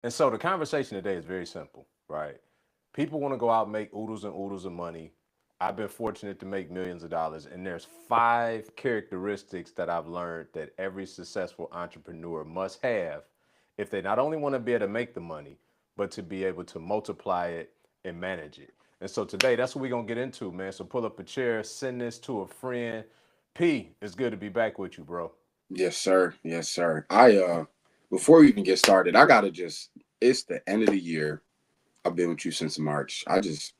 And so the conversation today is very simple, right? People want to go out and make oodles and oodles of money. I've been fortunate to make millions of dollars, and there's five characteristics that I've learned that every successful entrepreneur must have if they not only want to be able to make the money, but to be able to multiply it and manage it. And so today, that's what we're gonna get into, man. So pull up a chair, send this to a friend. P, it's good to be back with you, bro. Yes, sir. Yes, sir. Before we even get started, I gotta just it's the end of the year. I've been with you since March. I just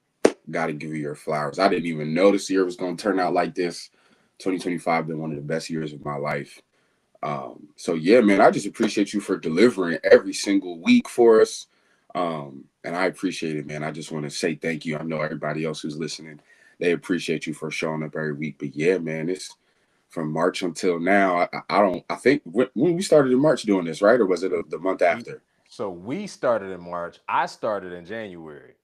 gotta give you your flowers. I didn't even know this year was gonna turn out like this. 2025 been one of the best years of my life. So yeah, man, I just appreciate you for delivering every single week for us. And I appreciate it, man. I just want to say thank you. I know everybody else who's listening, they appreciate you for showing up every week. But yeah, man, it's from March until now. I don't. I think when we started in March doing this, right, or was it the month We after? so we started in March. I started in January.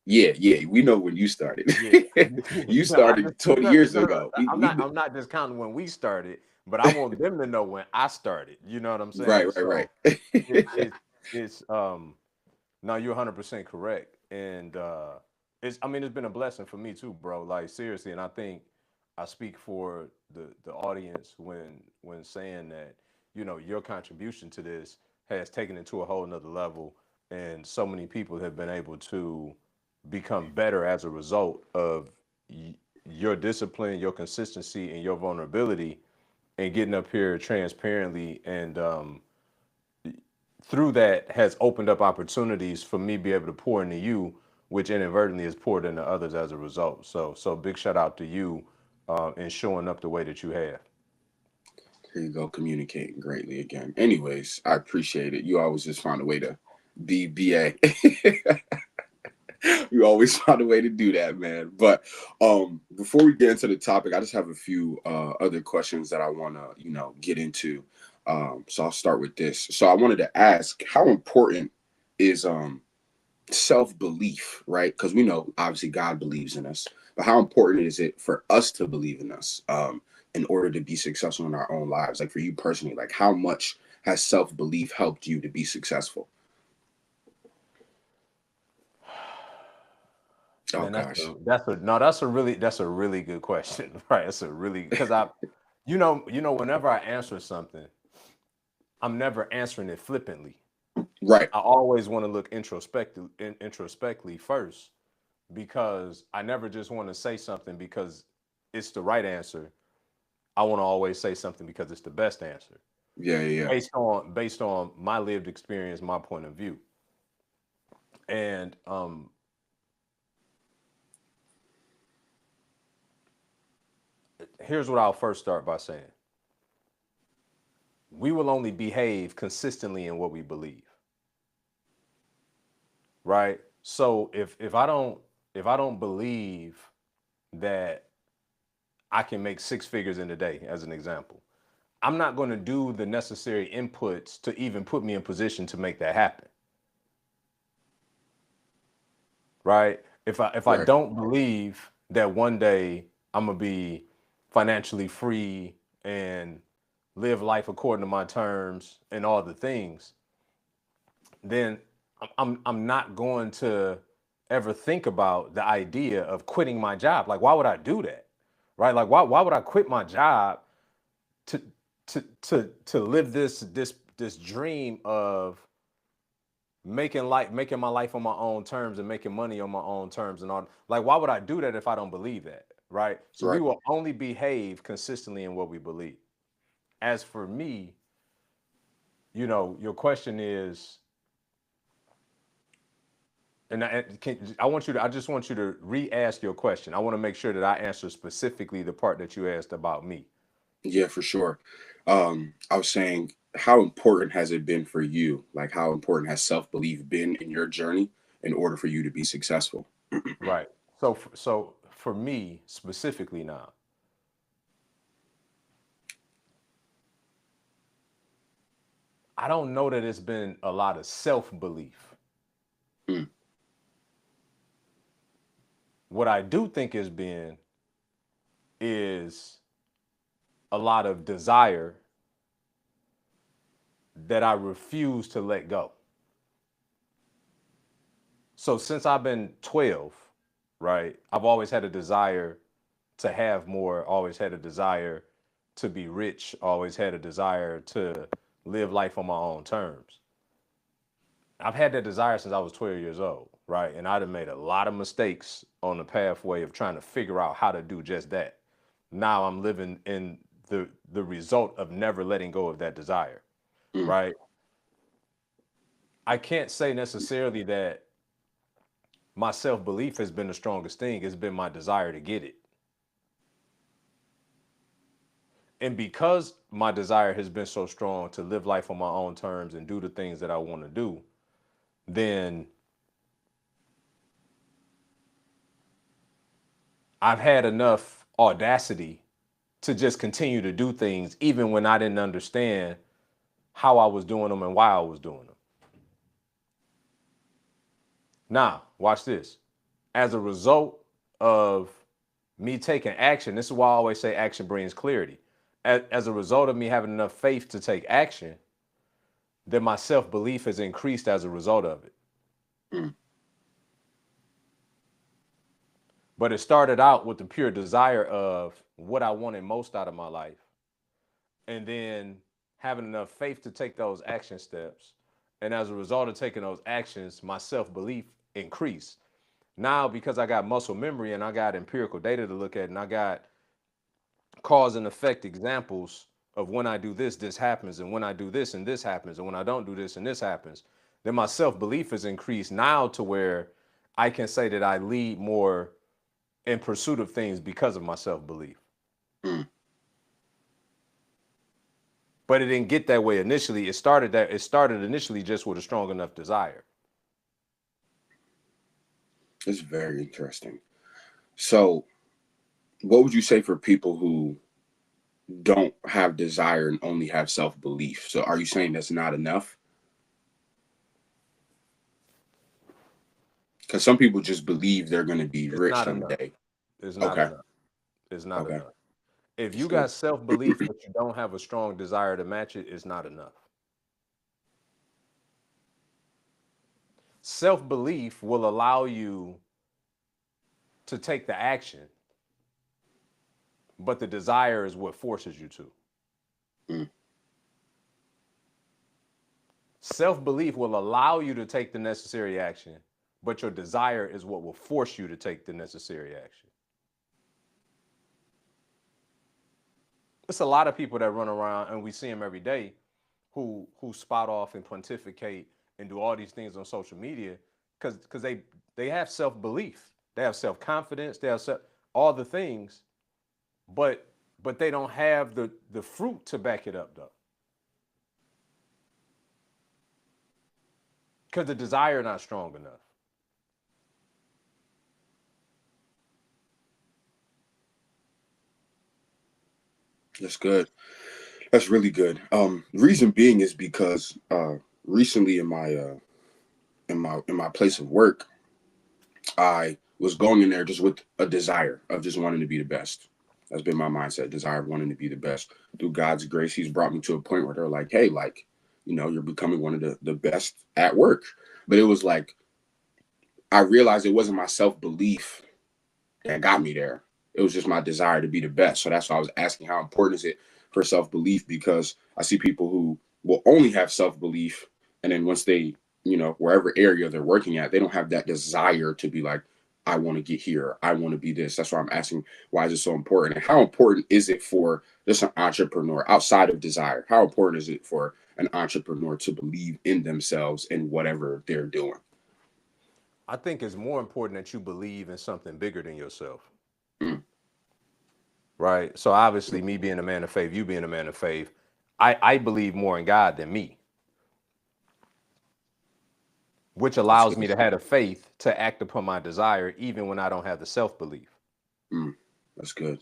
Yeah, yeah. We know when you started. Yeah. You No, I started just 20 no, years no, no, ago. We, I'm we not. I'm not discounting when we started, but I want them to know when I started. You know what I'm right, saying? right, So right. it, it it's no, you're 100% correct, and it's. I mean, it's been a blessing for me too, bro. Like seriously, and I think I speak for the audience when saying that your contribution to this has taken it to a whole nother level, and so many people have been able to become better as a result of your discipline, your consistency, and your vulnerability, and getting up here transparently and through that has opened up opportunities for me to be able to pour into you, which inadvertently has poured into others as a result. So big shout out to you and showing up the way that you have. Here you go, communicating greatly again. Anyways, I appreciate it. You always just find a way to be BA. You always find a way to do that, man. But before we get into the topic, I just have a few other questions that I want to, get into. So I'll start with this. So I wanted to ask, how important is self belief, right? Because we know obviously God believes in us, but how important is it for us to believe in us in order to be successful in our own lives? Like for you personally, like how much has self belief helped you to be successful? Oh Man, gosh. that's a really good question, right? That's a really because whenever I answer something, I'm never answering it flippantly. Right. I always want to look introspectively first because I never just want to say something because it's the right answer. I want to always say something because it's the best answer Yeah, yeah, yeah. based on my lived experience, my point of view. And here's what I'll first start by saying: we will only behave consistently in what we believe, right? So if I don't believe that I can make six figures in a day, as an example, I'm not going to do the necessary inputs to even put me in position to make that happen, right? If I Right. don't believe that one day I'm gonna be financially free and live life according to my terms and all the things, then I'm not going to ever think about the idea of quitting my job. Like, why would I do that? Right? Like, why would I quit my job to to live this dream of making my life on my own terms and making money on my own terms and all? Like, why would I do that if I don't believe that? Right? So we Right. will only behave consistently in what we believe. As for me, your question is, and I just want you to re-ask your question. I want to make sure that I answer specifically the part that you asked about me. Yeah, for sure. I was saying, how important has it been for you? Like, how important has self belief been in your journey in order for you to be successful? Right. So for me specifically now, I don't know that it's been a lot of self-belief. Mm, What I do think has been is a lot of desire that I refuse to let go. So since I've been 12, right, I've always had a desire to have more, always had a desire to be rich, always had a desire to live life on my own terms. I've had that desire since I was 12 years old, right? And I'd have made a lot of mistakes on the pathway of trying to figure out how to do just that. Now I'm living in the result of never letting go of that desire, Mm. right? I can't say necessarily that my self-belief has been the strongest thing. It's been my desire to get it. And because my desire has been so strong to live life on my own terms and do the things that I want to do, then I've had enough audacity to just continue to do things even when I didn't understand how I was doing them and why I was doing them. Now, watch this. As a result of me taking action, this is why I always say action brings clarity. As a result of me having enough faith to take action, then my self belief has increased as a result of it. Mm. But it started out with the pure desire of what I wanted most out of my life. And then having enough faith to take those action steps. And as a result of taking those actions, my self belief increased. Now, because I got muscle memory and I got empirical data to look at, and I got cause and effect examples of when I do this, this happens, and when I do this, and this happens, and when I don't do this, and this happens, then my self belief is increased now to where I can say that I lead more in pursuit of things because of my self belief. Mm. But it didn't get that way initially. It started initially just with a strong enough desire. It's very interesting. So, what would you say for people who don't have desire and only have self belief? So, are you saying that's not enough? Because some people just believe they're going to be It's rich not enough. someday. It's not Okay. enough. It's not Okay. enough. If That's you good. got self belief but you don't have a strong desire to match it, it's not enough. Self belief will allow you to take the action, but the desire is what forces you to. Mm. Self belief will allow you to take the necessary action, but your desire is what will force you to take the necessary action. It's a lot of people that run around and we see them every day who spot off and pontificate and do all these things on social media because they have self belief, they have self confidence, they have all the things, but they don't have the fruit to back it up though, because the desire not strong enough. That's good. That's really good. Reason being is because recently in my place of work, I was going in there just with a desire of just wanting to be the best. That's been my mindset, desire of wanting to be the best. Through God's grace, He's brought me to a point where they're like, hey, like, you're becoming one of the best at work. But it was like, I realized it wasn't my self belief that got me there. It was just my desire to be the best. So that's why I was asking how important is it for self belief, because I see people who will only have self belief, and then once they, wherever area they're working at, they don't have that desire to be like, I want to get here. I want to be this. That's why I'm asking, why is it so important? And how important is it for just an entrepreneur outside of desire? How important is it for an entrepreneur to believe in themselves and whatever they're doing? I think it's more important that you believe in something bigger than yourself, Mm. right? So obviously, me being a man of faith, you being a man of faith, I believe more in God than me, which That's allows me good. to have the faith to act upon my desire even when I don't have the self belief. Mm. That's good.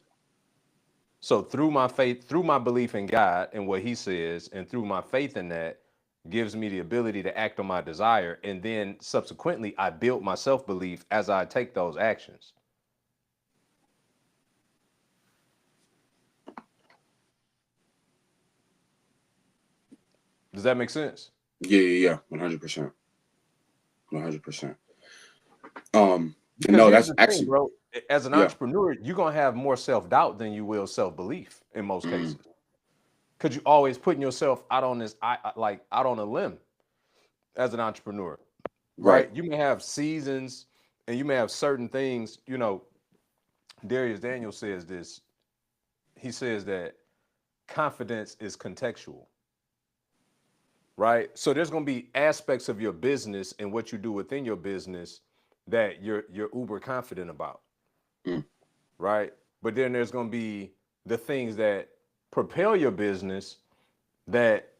So through my faith, through my belief in God and what He says, and through my faith in that, gives me the ability to act on my desire. And then subsequently, I build my self belief as I take those actions. Does that make sense? Yeah, yeah, yeah. 100%. 100%. Because No, here's that's the thing, actually, bro. As an yeah. entrepreneur, you're gonna have more self-doubt than you will self-belief in most Mm, cases. Because you always putting yourself out on this, like out on a limb as an entrepreneur, right. right? You may have seasons and you may have certain things, Darius Daniels says this. He says that confidence is contextual, right? So there's going to be aspects of your business and what you do within your business that you're uber confident about, Mm, right? But then there's going to be the things that propel your business that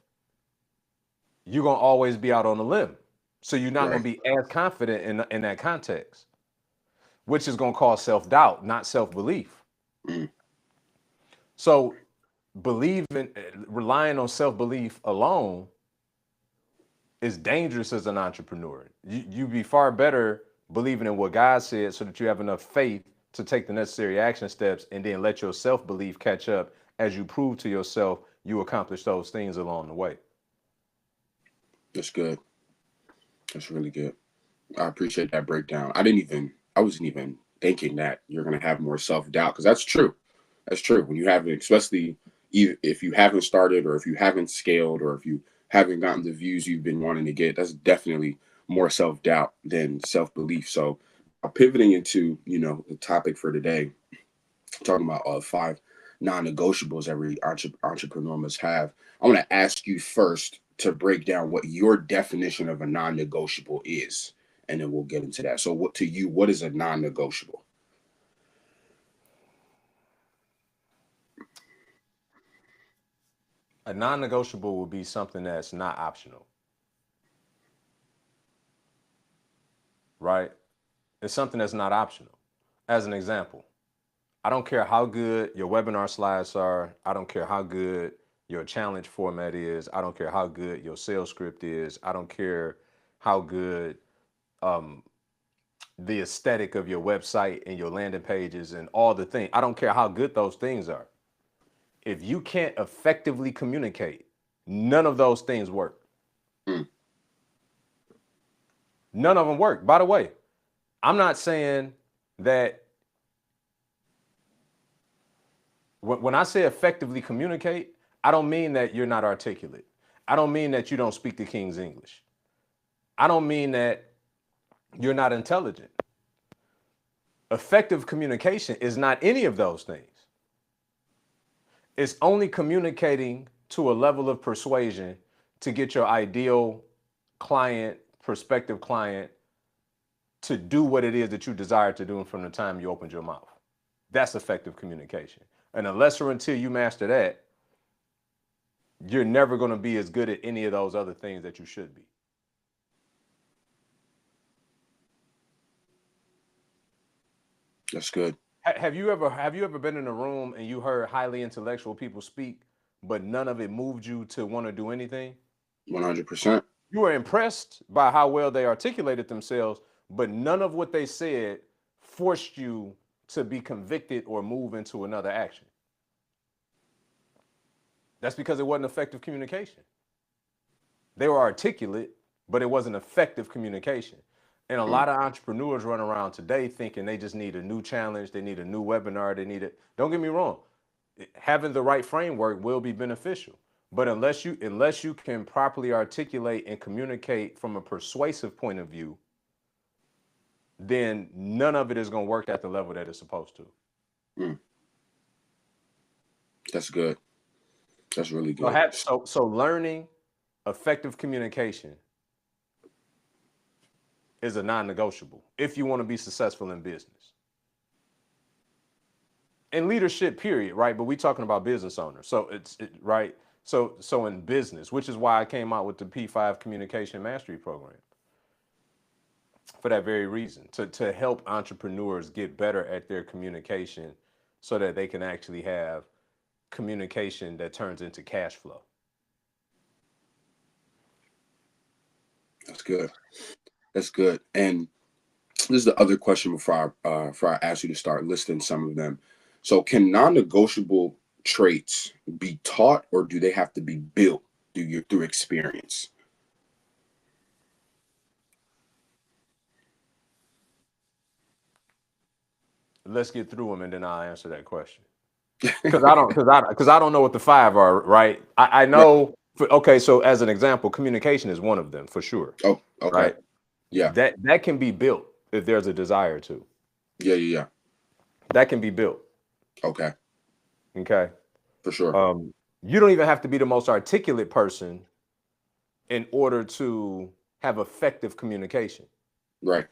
you're going to always be out on a limb. So you're not going right. to be as confident in that context, which is going to cause self-doubt, not self-belief. Mm, So believing, relying on self-belief alone is dangerous as an entrepreneur. You be far better believing in what God said so that you have enough faith to take the necessary action steps and then let your self-belief catch up as you prove to yourself you accomplish those things along the way. that's good. That's really good. I appreciate that breakdown. I wasn't even thinking that you're going to have more self doubt because that's true. That's true. When you haven't, especially if you haven't started or if you haven't scaled or if you haven't gotten the views you've been wanting to get, that's definitely more self doubt than self belief. So, pivoting into the topic for today, talking about five non-negotiables every entrepreneur must have. I want to ask you first to break down what your definition of a non-negotiable is, and then we'll get into that. So, what to you, what is a non-negotiable? A non-negotiable will be something that's not optional, right? It's something that's not optional. As an example, I don't care how good your webinar slides are. I don't care how good your challenge format is. I don't care how good your sales script is. I don't care how good um, the aesthetic of your website and your landing pages and all the things. I don't care how good those things are. If you can't effectively communicate, none of those things work. Mm, None of them work. By the way, I'm not saying that when I say effectively communicate, I don't mean that you're not articulate. I don't mean that you don't speak the King's English. I don't mean that you're not intelligent. Effective communication is not any of those things. It's only communicating to a level of persuasion to get your ideal client, prospective client, to do what it is that you desire to do from the time you opened your mouth. That's effective communication. And unless or until you master that, you're never going to be as good at any of those other things that you should be. that's good. Have you ever been in a room and you heard highly intellectual people speak, but none of it moved you to want to do anything? 100%. You were impressed by how well they articulated themselves, but none of what they said forced you to be convicted or move into another action. That's because it wasn't effective communication. They were articulate, but it wasn't effective communication. And a Mm, lot of entrepreneurs run around today thinking they just need a new challenge, they need a new webinar, they need it. Don't get me wrong, having the right framework will be beneficial. But unless you can properly articulate and communicate from a persuasive point of view, then none of it is going to work at the level that it's supposed to. mm, that's good. That's really So good. have, so so learning effective communication is a non-negotiable if you want to be successful in business and leadership period, right? But we talking about business owners, so right. So in business, which is why I came out with the P5 Communication Mastery Program, for that very reason, to help entrepreneurs get better at their communication so that they can actually have communication that turns into cash flow. That's good. That's good. And this is the other question before I ask you to start listing some of them. So, can non-negotiable traits be taught, or do they have to be built through experience? let's get through them and then I'll answer that question. Because I don't know what the five are, right? I Right. know. Okay, so as an example, communication is one of them for sure, Oh, okay. right? Yeah. That can be built if there's a desire to. Yeah. Yeah. That can be built. Okay. Okay. For sure. You don't even have to be the most articulate person in order to have effective communication. Right.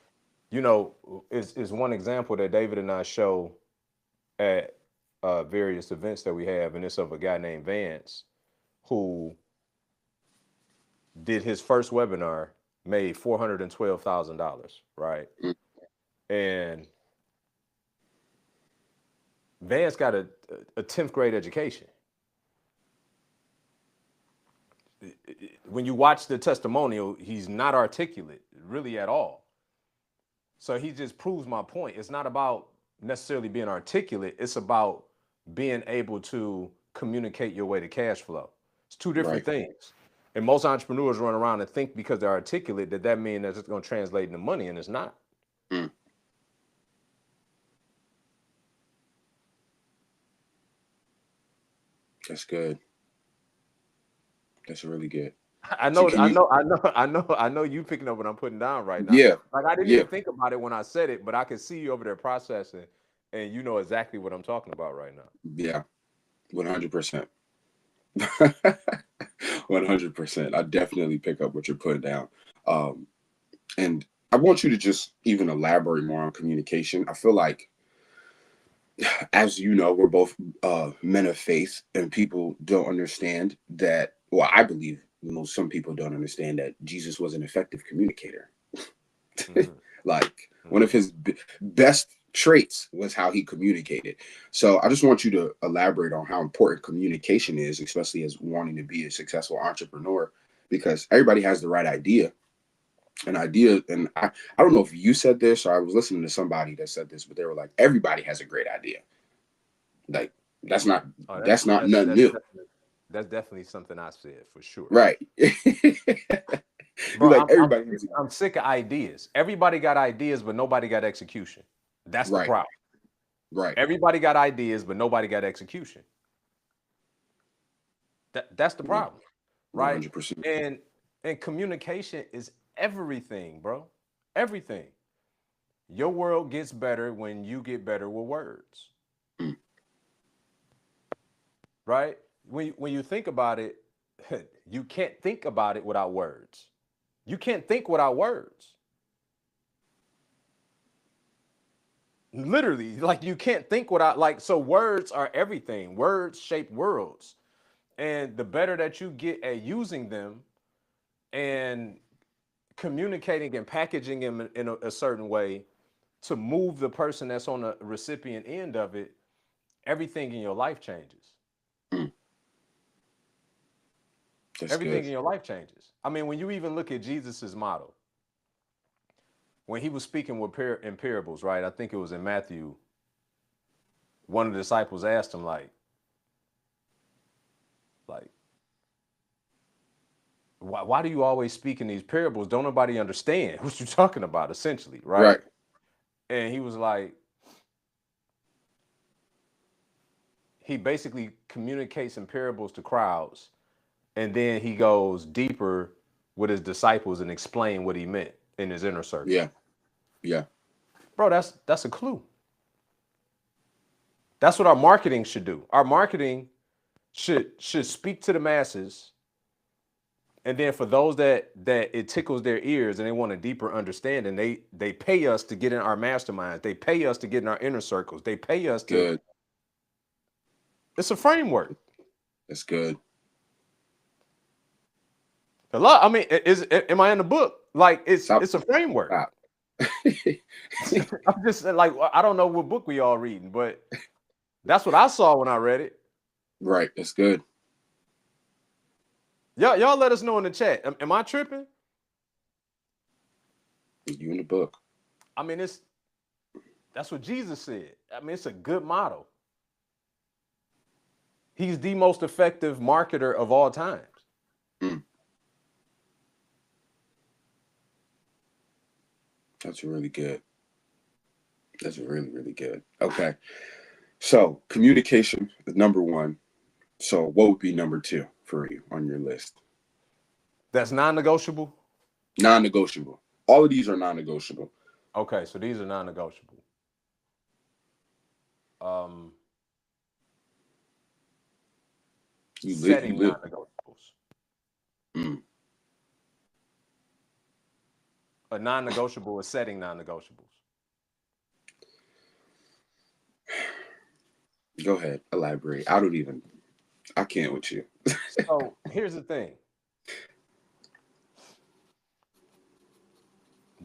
You know, is one example that David and I show at various events that we have, and it's of a guy named Vance who did his first webinar, made $412,000, right? Mm. And Vance got a 10th grade education. When you watch the testimonial, he's not articulate really at all. So he just proves my point. It's not about necessarily being articulate, it's about being able to communicate your way to cash flow. It's two different Right. things. And most entrepreneurs run around and think because they're articulate that means that it's going to translate into money, and it's not. Mm. That's good. That's really good. I So know, can I you? know, I know, I know, I know you picking up what I'm putting down right now. Yeah. Like I didn't Yeah. even think about it when I said it, but I can see you over there processing, and you know exactly what I'm talking about right now. Yeah. 100%. 100%. I definitely pick up what you're putting down. Um, and I want you to just even elaborate more on communication. I feel like, as you know, we're both men of faith, and people don't understand that. Well, I believe some people don't understand that Jesus was an effective communicator. Hmm. Like one of Hmm. his best traits was how he communicated. So I just want you to elaborate on how important communication is, especially as wanting to be a successful entrepreneur, because everybody has the right idea. An idea, and I don't know if you said this or I was listening to somebody that said this, but they were like, everybody has a great idea. Like that's not Oh, that's not nothing new. that's definitely something I said for sure. Right. You're Bro, like everybody has I'm sick of ideas. Everybody got ideas, but nobody got execution. That's the right, problem. right. Everybody got ideas, but nobody got execution. That's the problem, right? 100%. And communication is everything, bro. Everything. Your world gets better when you get better with words, Mm, right? When you think about it, you can't think about it without words. You can't think without words. Literally, like you can't think without like so words are everything. Words shape worlds. And the better that you get at using them and communicating and packaging them in a certain way to move the person that's on the recipient end of it, everything in your life changes. mm. That's Everything good. in your life changes. I mean, when you even look at Jesus's model, when he was speaking with in parables, right? I think it was in Matthew. One of the disciples asked him, like, why do you always speak in these parables? Don't nobody understand what you're talking about, essentially, right? Right. And he was like, he basically communicates in parables to crowds, and then he goes deeper with his disciples and explain what he meant in his inner circle. Yeah. Yeah. Bro, that's a clue. That's what our marketing should do. Our marketing should speak to the masses, and then for those that it tickles their ears and they want a deeper understanding, they pay us to get in our masterminds. They pay us to get in our inner circles. They pay us to. Good. It's a framework. That's good. A lot. I mean, am I in the book? Like Stop. it's a framework. Stop. I'm just like I don't know what book we all reading, but that's what I saw when I read it. Right. That's good. Y'all let us know in the chat. Am I tripping? You in the book. I mean, that's what Jesus said. I mean, it's a good model. He's the most effective marketer of all times. Mm. That's really good. That's really, really good. Okay. So communication is number one. So what would be number two for you on your list? That's non-negotiable. Non-negotiable. All of these are non-negotiable. Okay, so these are non-negotiable. Um, You setting live. non-negotiables. Mm, A non-negotiable is setting non-negotiables. go ahead. Elaborate. I don't even. I can't with you. So here's the thing.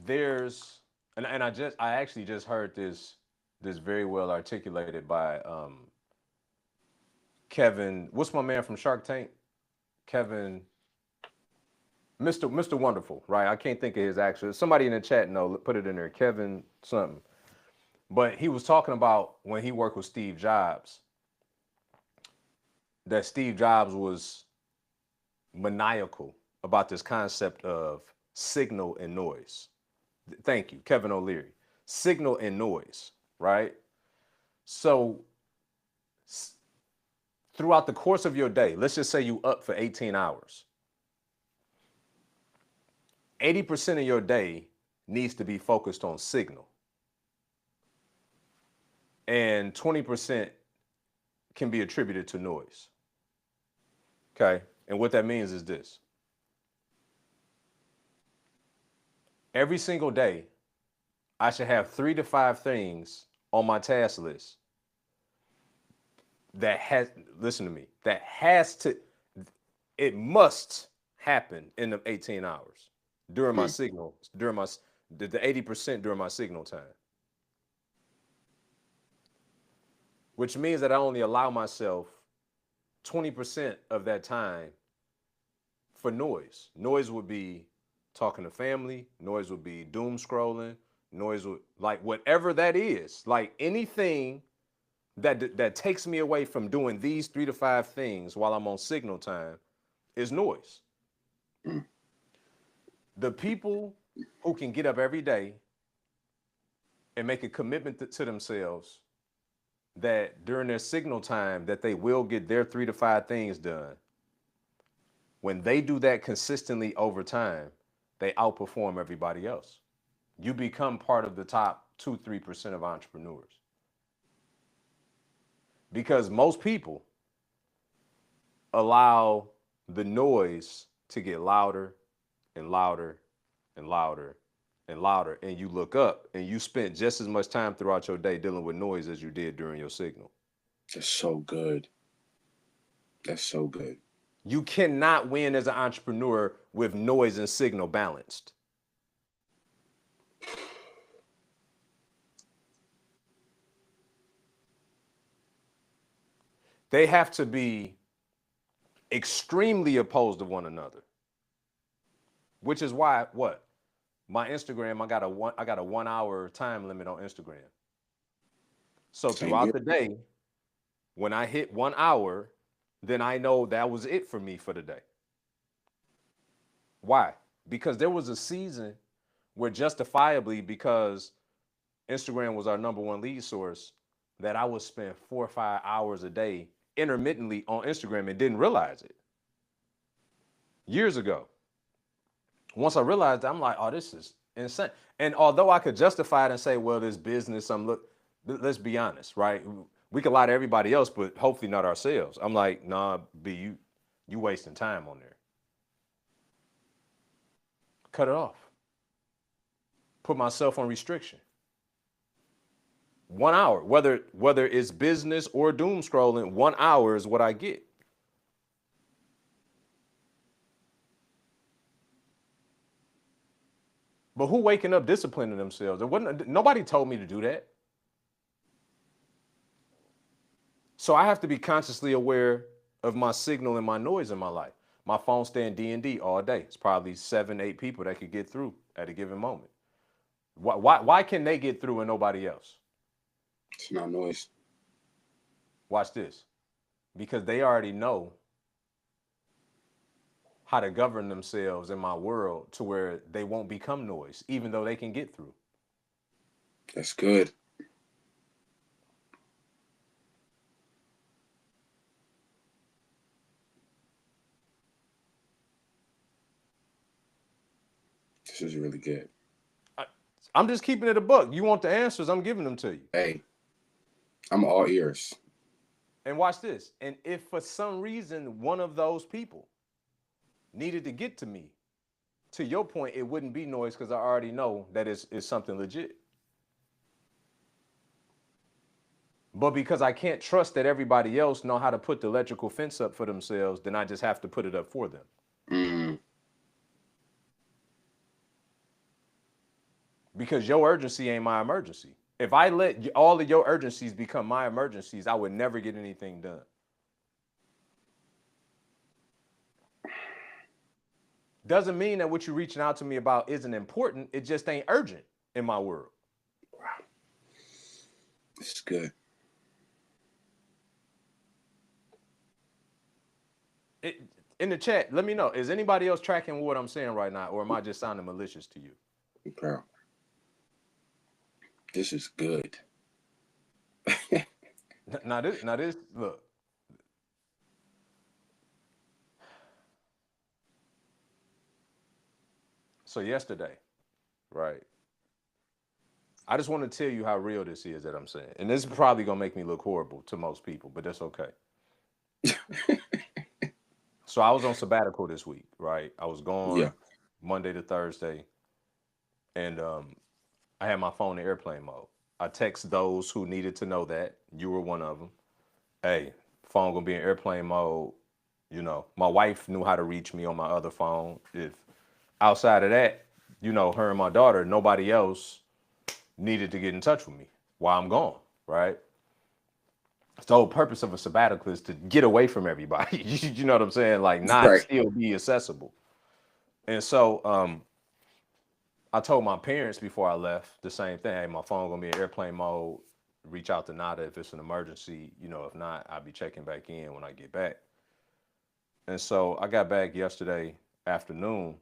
There's and I actually just heard this very well articulated by Kevin. What's my man from Shark Tank? Kevin, Mr. Wonderful, right? I can't think of his actual. Somebody in the chat, no, put it in there. Kevin something. But he was talking about when he worked with Steve Jobs, that Steve Jobs was maniacal about this concept of signal and noise. Thank you, Kevin O'Leary. Signal and noise, right? So throughout the course of your day, let's just say you up for 18 hours. 80% of your day needs to be focused on signal. And 20% can be attributed to noise. Okay? And what that means is this. Every single day, I should have 3 to 5 things on my task list that has, listen to me, that has to, it must happen in the 18 hours during my mm, signal, during my, the 80% during my signal time. Which means that I only allow myself 20% of that time for noise. Noise would be talking to family, noise would be doom scrolling, noise would, like whatever that is, like anything that takes me away from doing these 3 to 5 things while I'm on signal time is noise. mm. The people who can get up every day and make a commitment to themselves that during their signal time that they will get their 3 to 5 things done, when they do that consistently over time, they outperform everybody else. You become part of the top 2-3% of entrepreneurs. Because most people allow the noise to get louder and louder and louder and louder. And you look up and you spent just as much time throughout your day dealing with noise as you did during your signal. That's so good. That's so good. You cannot win as an entrepreneur with noise and signal balanced. They have to be extremely opposed to one another. Which is why what? My Instagram, I got a 1 hour time limit on Instagram. So Same throughout here. the day, when I hit 1 hour, then I know that was it for me for the day. Why? Because there was a season where justifiably, because Instagram was our number one lead source, that I would spend 4 or 5 hours a day intermittently on Instagram and didn't realize it. Years ago. Once I realized that, I'm like, oh, this is insane. And although I could justify it and say, well, this business, let's be honest, right? We could lie to everybody else, but hopefully not ourselves. I'm like, nah, B, you wasting time on there. Cut it off. Put myself on restriction. 1 hour, whether it's business or doom scrolling, 1 hour is what I get. But who waking up disciplining themselves? Nobody told me to do that. So I have to be consciously aware of my signal and my noise in my life. My phone staying D&D all day. It's probably 7, 8 people that could get through at a given moment. Why can they get through and nobody else? It's not noise. Watch this. Because they already know how to govern themselves in my world to where they won't become noise, even though they can get through. That's good. This is really good. I'm just keeping it a buck. You want the answers? I'm giving them to you. Hey, I'm all ears. And watch this. And if for some reason one of those people needed to get to me, to your point, it wouldn't be noise because I already know that it's something legit. But because I can't trust that everybody else know how to put the electrical fence up for themselves, then I just have to put it up for them. Mm. Because your urgency ain't my emergency. If I let all of your urgencies become my emergencies, I would never get anything done. Doesn't mean that what you're reaching out to me about isn't important. It just ain't urgent in my world. Wow. This is good. In the chat, let me know. Is anybody else tracking what I'm saying right now, or am I just sounding malicious to you? Bro, this is good. Now this, look. So yesterday, right? I just want to tell you how real this is that I'm saying. And this is probably gonna make me look horrible to most people, but that's okay. So I was on sabbatical this week, right? I was Yeah. gone Monday to Thursday, and I had my phone in airplane mode. I text those who needed to know that. You were one of them. Hey, phone gonna be in airplane mode. You know, my wife knew how to reach me on my other phone. If outside of that, you know, her and my daughter, nobody else needed to get in touch with me while I'm gone, right? The whole purpose of a sabbatical is to get away from everybody. You know what I'm saying? Like not Right. still be accessible. And so I told my parents before I left the same thing. Hey, my phone gonna be in airplane mode. Reach out to Nada if it's an emergency. You know, if not, I'll be checking back in when I get back. And so I got back yesterday afternoon,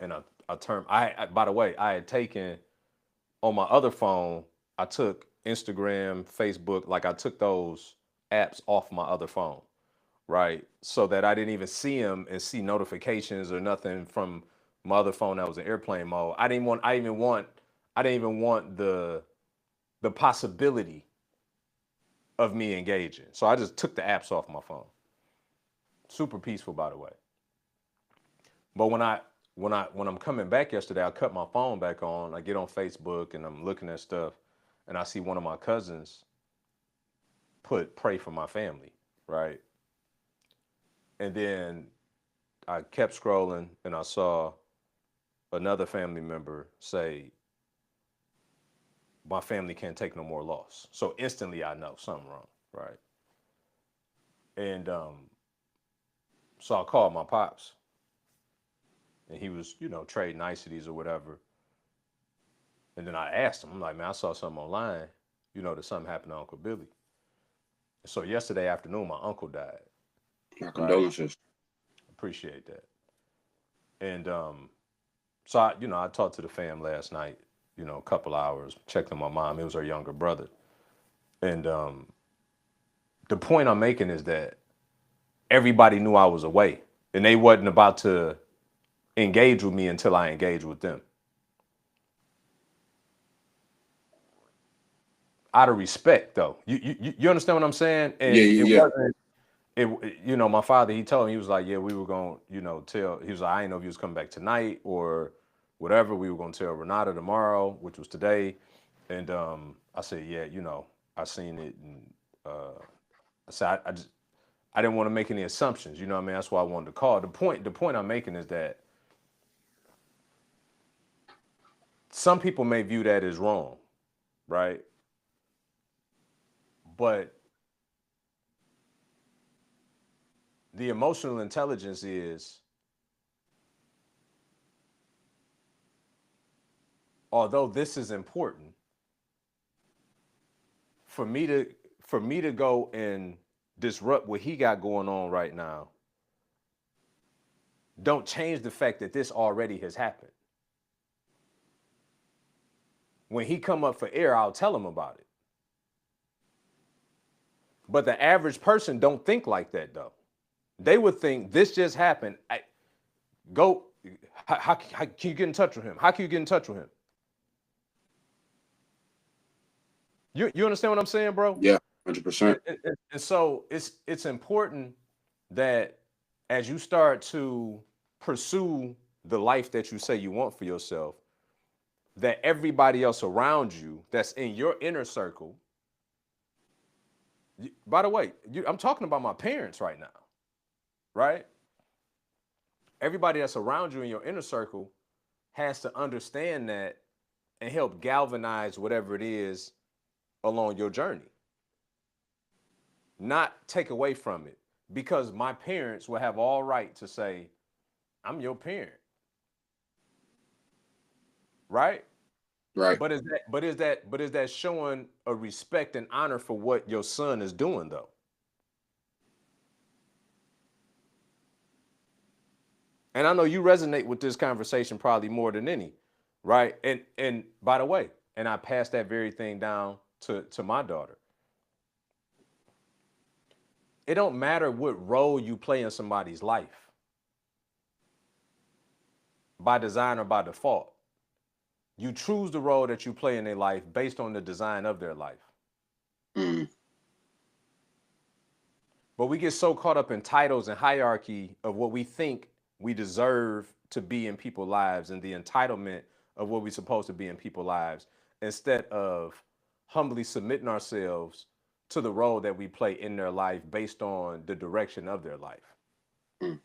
and I turned. By the way, I had taken on my other phone. I took Instagram, Facebook, like I took those apps off my other phone, right? So that I didn't even see them and see notifications or nothing from my other phone that was in airplane mode. I didn't even want the possibility of me engaging. So I just took the apps off my phone. Super peaceful, by the way. But when I'm coming back yesterday, I cut my phone back on. I get on Facebook and I'm looking at stuff, and I see one of my cousins put "pray for my family," right? And then I kept scrolling and I saw another family member say, "My family can't take no more loss." So instantly I know something wrong, right? And so I called my pops, and he was, you know, trading niceties or whatever. And then I asked him, I'm like, man, I saw something online, you know, that something happened to Uncle Billy. So yesterday afternoon, my uncle died, My right? condolences. Appreciate that. And so I talked to the fam last night, you know, a couple hours, checked on my mom. It was her younger brother. And the point I'm making is that everybody knew I was away, and they wasn't about to engage with me until I engaged with them. Out of respect, though, you understand what I'm saying? Yeah, And it yeah, wasn't. You know, my father, he told me, he was like, yeah, we were going to, you know, tell, he was like, I didn't know if he was coming back tonight or whatever. We were going to tell Renata tomorrow, which was today. And I said, yeah, you know, I seen it. And I said, I didn't want to make any assumptions. You know what I mean? That's why I wanted to call. The point I'm making is that some people may view that as wrong, right? But the emotional intelligence is, although this is important, for me to go and disrupt what he got going on right now don't change the fact that this already has happened. When he come up for air, I'll tell him about it. But the average person don't think like that though. They would think this just happened. how can you get in touch with him? How can you get in touch with him? You understand what I'm saying, bro? Yeah, 100%. And so it's important that as you start to pursue the life that you say you want for yourself, that everybody else around you that's in your inner circle. By the way, I'm talking about my parents right now, right? Everybody that's around you in your inner circle has to understand that and help galvanize whatever it is along your journey, not take away from it. Because my parents will have all right to say, I'm your parent. Right? Right. But is that showing a respect and honor for what your son is doing though? And I know you resonate with this conversation probably more than any, right? And by the way, and I pass that very thing down to my daughter. It don't matter what role you play in somebody's life, by design or by default. You choose the role that you play in their life based on the design of their life. Mm. But we get so caught up in titles and hierarchy of what we think we deserve to be in people's lives and the entitlement of what we're supposed to be in people's lives instead of humbly submitting ourselves to the role that we play in their life based on the direction of their life. Mm.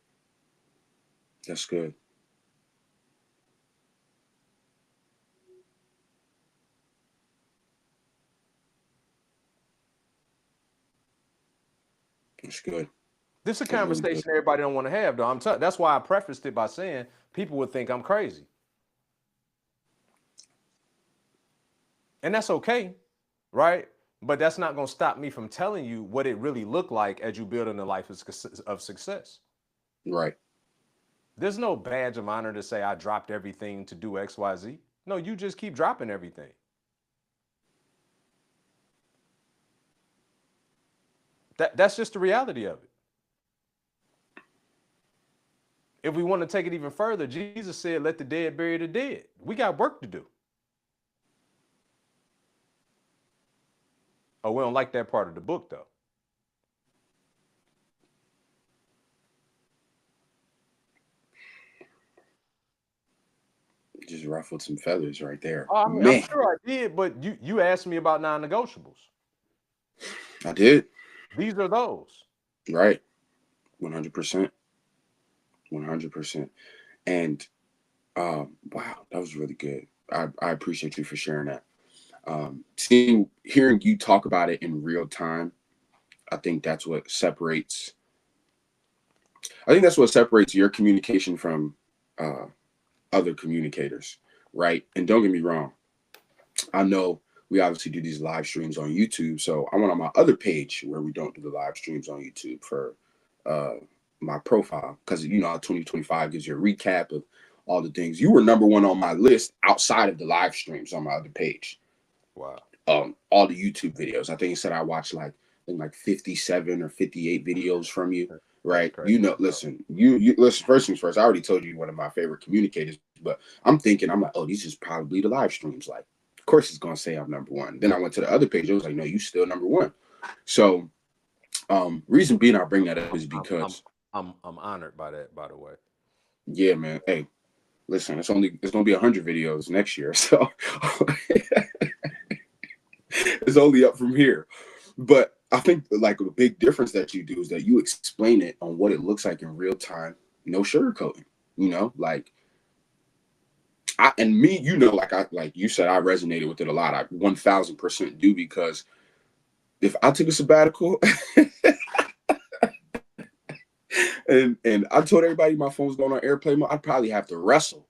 That's good. That's good. This is a That's really conversation good. everybody don't want to have, though. That's why I prefaced it by saying people would think I'm crazy. And that's okay, right? But that's not going to stop me from telling you what it really looked like as you build in a life of success. Right. There's no badge of honor to say I dropped everything to do X, Y, Z. No, you just keep dropping everything. That's just the reality of it. If we want to take it even further, Jesus said, let the dead bury the dead. We got work to do. Oh, we don't like that part of the book, though. Just ruffled some feathers right there. Oh, I mean, I'm Man, sure I did, but you asked me about non-negotiables. I did. These are those. Right. 100%. 100%. And wow, that was really good. I appreciate you for sharing that. Hearing you talk about it in real time, I think that's what separates. I think that's what separates your communication from other communicators, right? And don't get me wrong, I know we obviously do these live streams on YouTube, so I went on my other page where we don't do the live streams on YouTube for my profile because 2025 gives you a recap of all the things. You were number one on my list outside of the live streams on my other page. Wow. All the YouTube videos. I think it said I watched like 57 or 58 videos from you. Right. Listen, you listen, first things first, I already told you one of my favorite communicators, but I'm like, oh, these is probably the live streams. Like, of course it's gonna say I'm number one. Then I went to the other page, I was like, no, you still number one. So reason being I bring that up is because I'm honored by that, by the way. yeah, man. Hey, listen, it's gonna be 100 videos next year. So it's only up from here. But I think like a big difference that you do is that you explain it on what it looks like in real time, no sugarcoating. Like like you said, I resonated with it a lot. I 1000% do because if I took a sabbatical and I told everybody my phone was going on airplane mode, I'd probably have to wrestle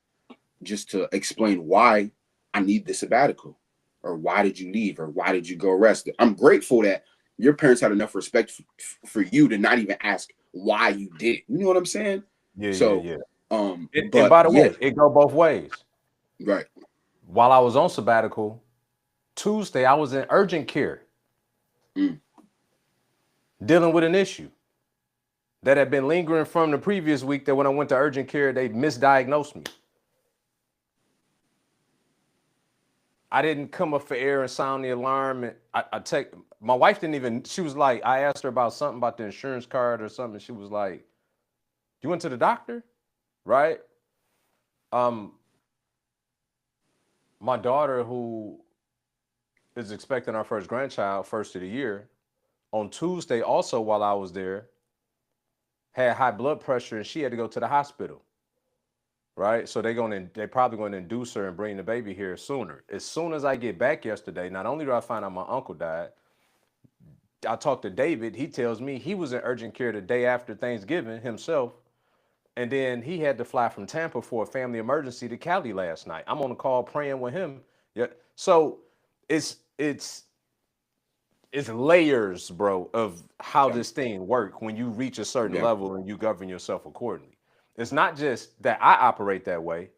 just to explain why I need the sabbatical, or why did you leave, or why did you go rest. I'm grateful that your parents had enough respect for you to not even ask why you did it. You know what I'm saying? Yeah, So, yeah. And but by the yeah, way, it go both ways. right. While I was on sabbatical, Tuesday I was in urgent care Mm. dealing with an issue. that had been lingering from the previous week that when I went to urgent care, they misdiagnosed me. I didn't come up for air and sound the alarm. And I take my wife didn't even, she was like, I asked her about something about the insurance card or something. And she was like, you went to the doctor? Right? Um, my daughter, who is expecting our first grandchild, first of the year, on Tuesday, also while I was there, had high blood pressure and she had to go to the hospital. Right? So they probably going to induce her and bring the baby here sooner. As soon as I get back yesterday, not only do I find out my uncle died, I talked to David. He tells me he was in urgent care the day after Thanksgiving himself. And then he had to fly from Tampa for a family emergency to Cali last night. I'm on the call praying with him. Yeah. So it's it's it's layers, bro, of how Yeah. this thing work when you reach a certain Yeah. level and you govern yourself accordingly. It's not just that I operate that way.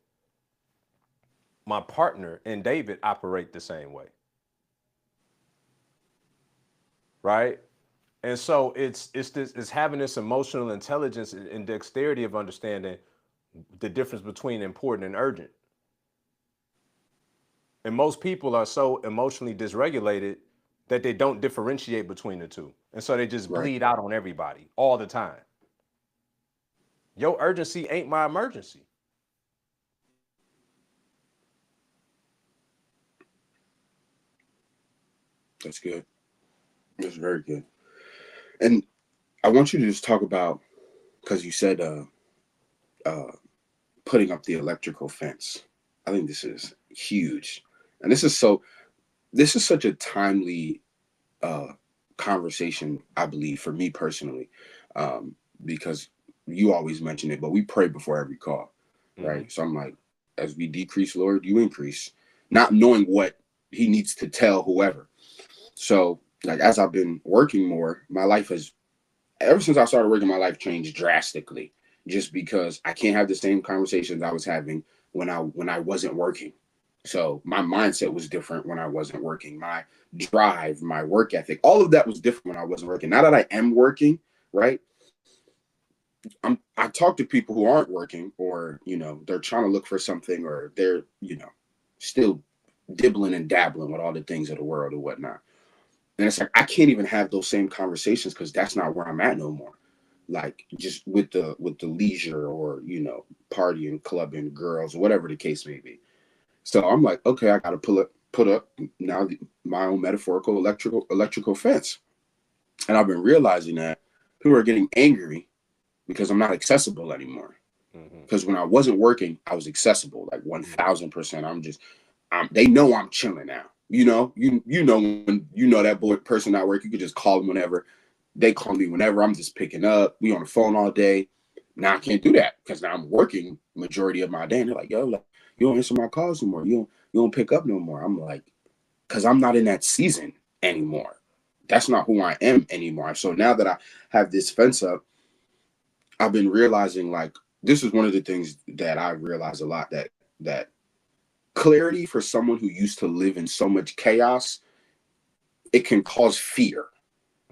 My partner and David operate the same way. Right? And so it's having this emotional intelligence and dexterity of understanding the difference between important and urgent. And most people are so emotionally dysregulated that they don't differentiate between the two. And so they just Right. bleed out on everybody all the time. Your urgency ain't my emergency. That's good. That's very good. And I want you to just talk about, because you said uh, putting up the electrical fence. I think this is huge, and this is such a timely uh, conversation. I believe for me personally, because you always mention it, but we pray before every call, Mm-hmm. right? So I'm like, as we decrease, Lord, you increase, not knowing what He needs to tell whoever. So like as I've been working more, my life has ever since I started working, my life changed drastically. Just because I can't have the same conversations I was having when I wasn't working. So my mindset was different when I wasn't working. My drive, my work ethic, all of that was different when I wasn't working. Now that I am working, right? I talk to people who aren't working, or they're trying to look for something, or they're still dibbling and dabbling with all the things of the world or whatnot. And it's like I can't even have those same conversations because that's not where I'm at no more. Like just with the leisure, or partying, clubbing, girls, whatever the case may be. So I'm like, okay, I got to put up now my own metaphorical electrical fence. And I've been realizing that people are getting angry because I'm not accessible anymore. Mm-hmm. Because when I wasn't working, I was accessible like Mm-hmm. 1,000%. They know I'm chilling now. When that boy person at work, you could just call them whenever. They call me whenever. I'm just picking up. We on the phone all day. Now I can't do that because now I'm working majority of my day. And they're like, yo, like, you don't answer my calls no more. You don't pick up no more. I'm like, because I'm not in that season anymore. That's not who I am anymore. So now that I have this fence up, I've been realizing like this is one of the things that I realize a lot, that clarity for someone who used to live in so much chaos, it can cause fear.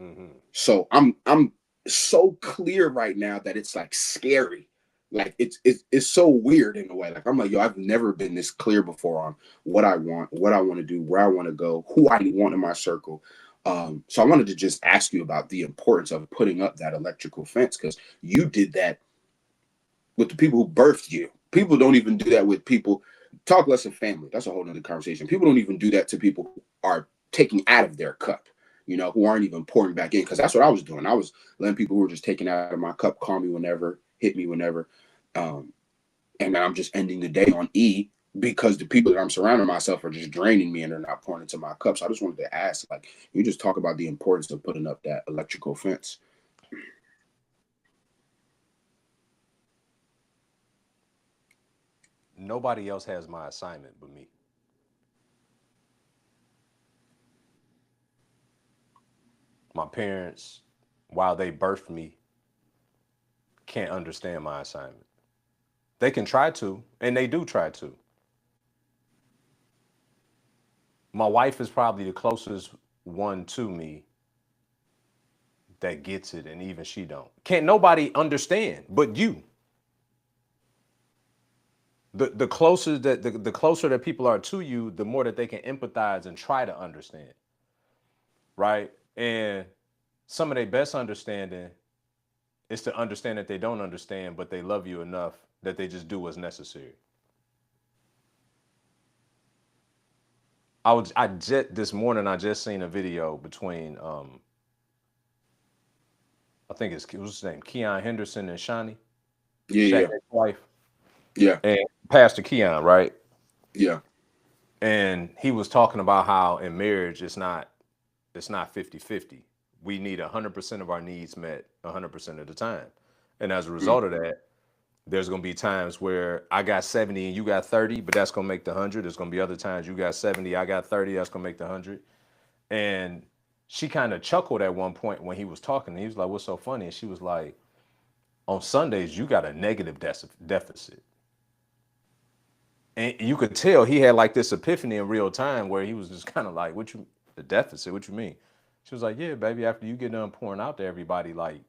Mm-hmm. So I'm so clear right now that it's like scary. Like it's so weird in a way. Like I'm like, yo, I've never been this clear before on what I want to do, where I want to go, who I want in my circle. So I wanted to just ask you about the importance of putting up that electrical fence, because you did that with the people who birthed you. People don't even do that with people. Talk less of family. That's a whole nother conversation. People don't even do that to people who are taking out of their cup, who aren't even pouring back in. Because that's what I was doing. I was letting people who were just taking out of my cup call me whenever, hit me whenever. Um, and I'm just ending the day on E because the people that I'm surrounding myself are just draining me and they're not pouring into my cup. So I just wanted to ask, like, you just talk about the importance of putting up that electrical fence. Nobody else has my assignment but me. My parents, while they birthed me, can't understand my assignment. They can try to, and they do try to. My wife is probably the closest one to me that gets it, and even she don't. Can't nobody understand but you. The closer that the closer that people are to you, the more that they can empathize and try to understand, right? And some of their best understanding is to understand that they don't understand, but they love you enough that they just do what's necessary. I just this morning I just seen a video between I think it's what's his name, Keon Henderson and Shawnee, Yeah, Shaq's yeah, wife, yeah, and Pastor Keon, right? yeah. And he was talking about how in marriage it's not 50-50. We need 100% of our needs met 100% of the time. And as a Mm, result of that, there's going to be times where I got 70 and you got 30, but that's going to make the 100. There's going to be other times you got 70, I got 30, that's going to make the 100. And she kind of chuckled at one point when he was talking. He was like, "What's so funny?" And she was like, "On Sundays, you got a negative deficit." And you could tell he had like this epiphany in real time where he was just kind of like, "What you, the deficit? What you mean?" She was like, "Yeah, baby, after you get done pouring out to everybody, like,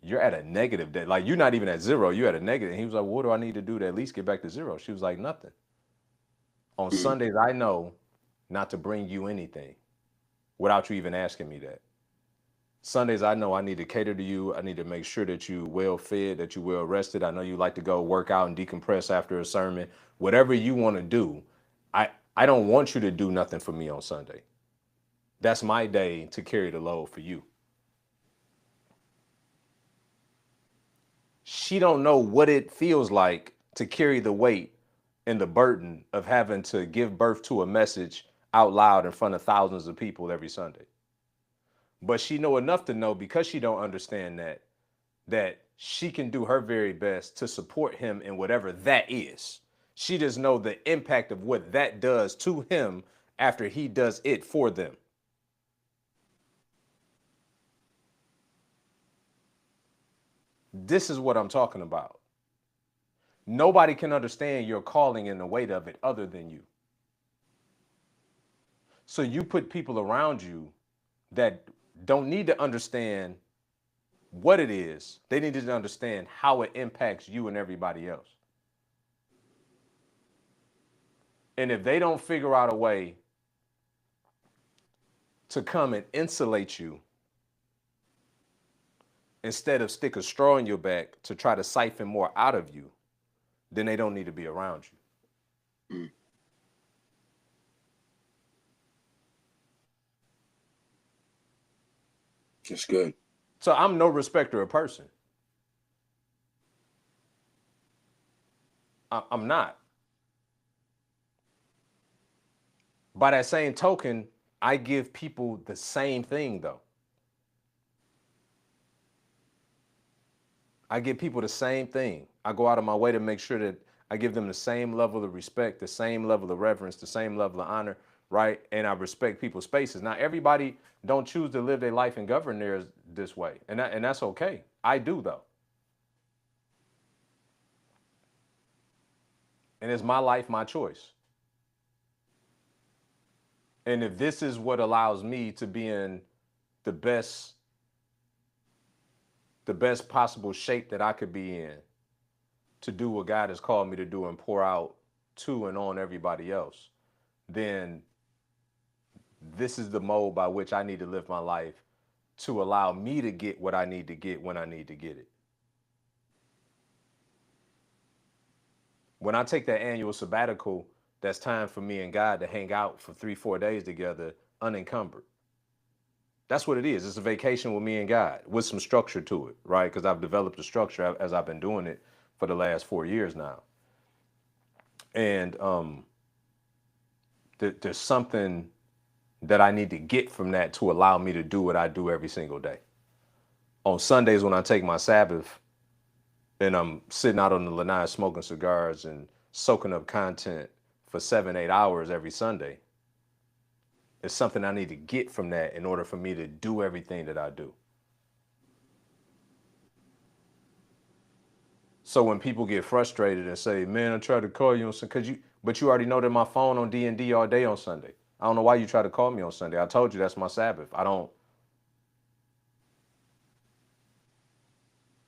you're at a negative debt. Like, you're not even at zero, you're at a negative." And he was like, "What do I need to do to at least get back to zero?" She was like, "Nothing. On mm. Sundays, I know not to bring you anything without you even asking me that. Sundays, I know I need to cater to you. I need to make sure that you well fed, that you well rested. I know you like to go work out and decompress after a sermon. Whatever you want to do, I don't want you to do nothing for me on Sunday. That's my day to carry the load for you." She don't know what it feels like to carry the weight and the burden of having to give birth to a message out loud in front of thousands of people every Sunday. But she know enough to know, because she don't understand that she can do her very best to support him in whatever that is. She just know the impact of what that does to him after he does it for them. This is what I'm talking about. Nobody can understand your calling and the weight of it other than you. So you put people around you that don't need to understand what it is. They need to understand how it impacts you and everybody else. And if they don't figure out a way to come and insulate you instead of stick a straw in your back to try to siphon more out of you, then they don't need to be around you. Mm. That's good. So I'm no respecter of person. I'm not. By that same token, I give people the same thing though. I give people the same thing. I go out of my way to make sure that I give them the same level of respect, the same level of reverence, the same level of honor, right? And I respect people's spaces. Now, everybody don't choose to live their life and govern theirs this way, and that's okay. I do though, and it's my life, my choice. And if this is what allows me to be in the best, the best possible shape that I could be in, to do what God has called me to do and pour out to and on everybody else, then this is the mode by which I need to live my life to allow me to get what I need to get when I need to get it. When I take that annual sabbatical, that's time for me and God to hang out for 3-4 days together, unencumbered. That's what it is. It's a vacation with me and God with some structure to it, right? Because I've developed a structure as I've been doing it for the last 4 years now. And there's something that I need to get from that to allow me to do what I do every single day. On Sundays, when I take my Sabbath and I'm sitting out on the lanai smoking cigars and soaking up content for 7-8 hours every Sunday, it's something I need to get from that in order for me to do everything that I do. So when people get frustrated and say, "Man, I tried to call you on Sunday," but you already know that my phone on D&D all day on Sunday. I don't know why you try to call me on Sunday. I told you that's my Sabbath. I don't.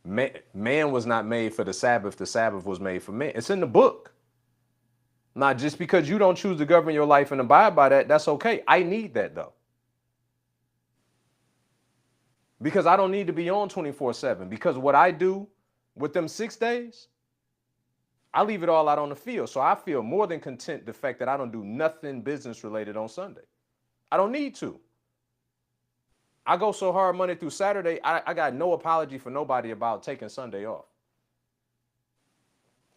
Man was not made for the Sabbath was made for man. It's in the book. Not just because you don't choose to govern your life and abide by that, that's okay. I need that though. Because I don't need to be on 24/7. Because what I do with them 6 days, I leave it all out on the field. So I feel more than content the fact that I don't do nothing business related on Sunday. I don't need to. I go so hard Monday through Saturday, I got no apology for nobody about taking Sunday off.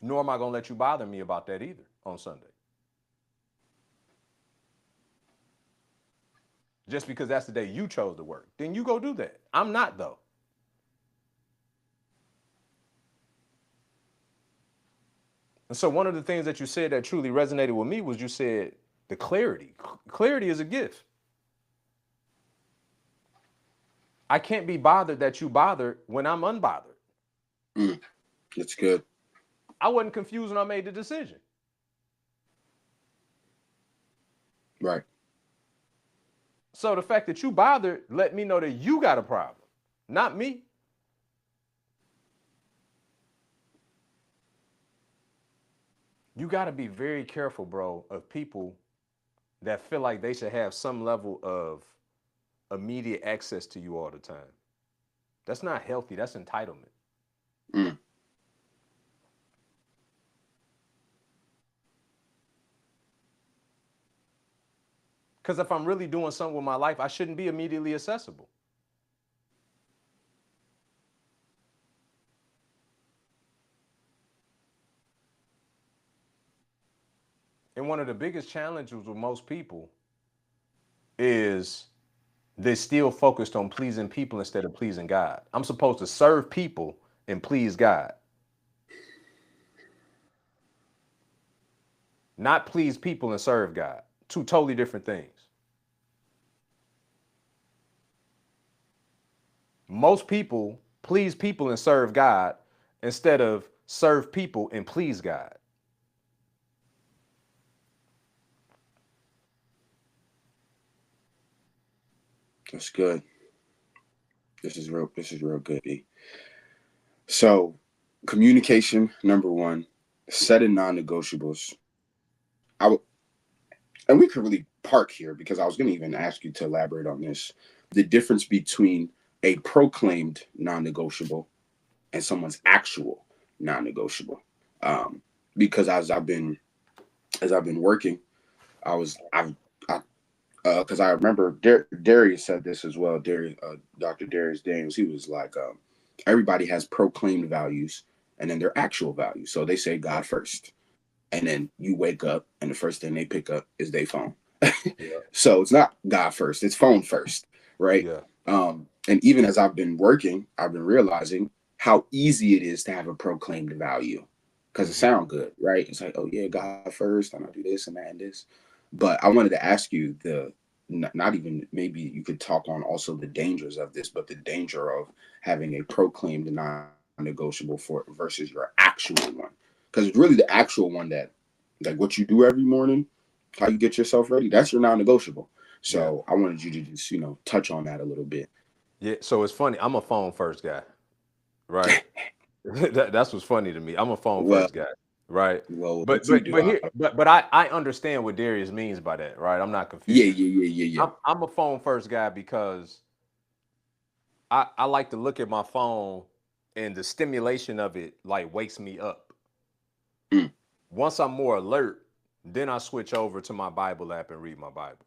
Nor am I going to let you bother me about that either on Sunday. Just because that's the day you chose to work. Then you go do that. I'm not, though. And so one of the things that you said that truly resonated with me was you said the clarity. Clarity is a gift. I can't be bothered that you bothered when I'm unbothered. That's good. I wasn't confused when I made the decision. Right. So the fact that you bothered let me know that you got a problem, not me. You got to be very careful, bro, of people that feel like they should have some level of immediate access to you all the time. That's not healthy. That's entitlement. Mm. Because if I'm really doing something with my life, I shouldn't be immediately accessible. And one of the biggest challenges with most people is they're still focused on pleasing people instead of pleasing God. I'm supposed to serve people and please God, not please people and serve God. Two totally different things. Most people please people and serve God instead of serve people and please God. That's good. This is real good, E. So, communication, number one, setting non-negotiables. And we could really park here because I was going to even ask you to elaborate on this. The difference between a proclaimed non-negotiable and someone's actual non-negotiable. Because as I've been working, because I remember Darius said this as well. Dr. Darius Daniels, he was like, everybody has proclaimed values and then their actual values. So they say God first, and then you wake up and the first thing they pick up is their phone. Yeah. So it's not God first, it's phone first, right? Yeah. And even as I've been working, I've been realizing how easy it is to have a proclaimed value because it sounds good, right? It's like, oh yeah, God first, I'm gonna do this and that and this. But I wanted to ask you not even maybe you could talk on also the dangers of this, but the danger of having a proclaimed non-negotiable for versus your actual one, because it's really the actual one that like what you do every morning, how you get yourself ready, that's your non-negotiable. Yeah. So I wanted you to just touch on that a little bit. Yeah. So it's funny. I'm a phone first guy, right? That's what's funny to me. I'm a phone Well, first guy, right? what you do? But I understand what Darius means by that, right? I'm not Yeah, confused. yeah. I'm a phone first guy because I like to look at my phone and the stimulation of it like wakes me up. Mm, Once I'm more alert, then I switch over to my Bible app and read my Bible.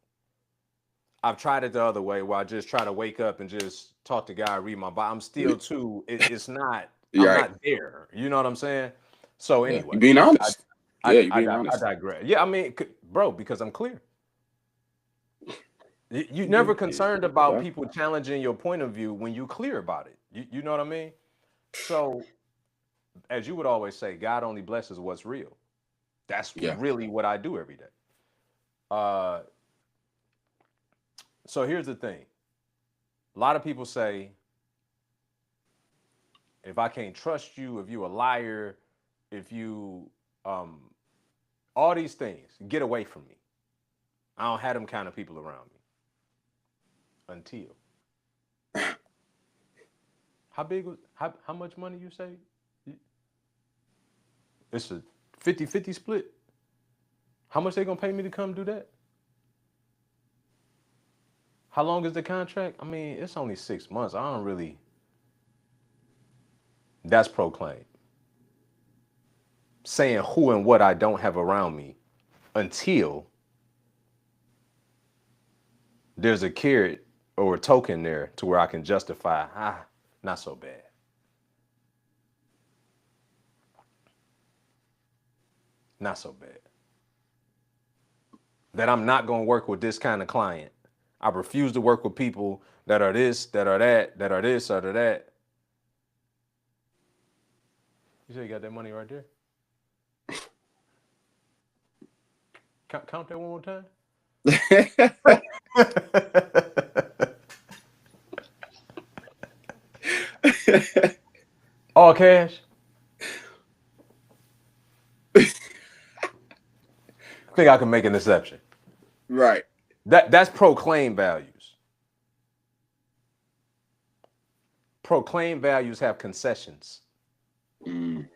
I've tried it the other way where I just try to wake up and just talk to God, read my Bible. I'm still too, it's not, you're I'm right. not there. You know what I'm saying? So Yeah, anyway, you're being I honest. I Yeah, you're I, being I honest. digress. Yeah, I mean, bro, because I'm clear. You Yeah, never concerned about yeah. people challenging your point of view when you clear about it. You know what I mean? So as you would always say, God only blesses what's real. That's Yeah. really what I do every day. Uh, so here's the thing. A lot of people say, if I can't trust you, if you a liar, if you um, all these things, get away from me. I don't have them kind of people around me until. How big was how much money you say? It's a 50-50 split. How much they gonna pay me to come do that? How long is the contract? I mean, it's only 6 months. I don't really. That's proclaim. Saying who and what I don't have around me until there's a carrot or a token there to where I can justify, not so bad. Not so bad. That I'm not going to work with this kind of client. I refuse to work with people that are this, that are that, that are this, or that. You say you got that money right there? Count that one more time. All cash. I think I can make an exception. Right. That's proclaim values. Proclaim values have concessions. Mm.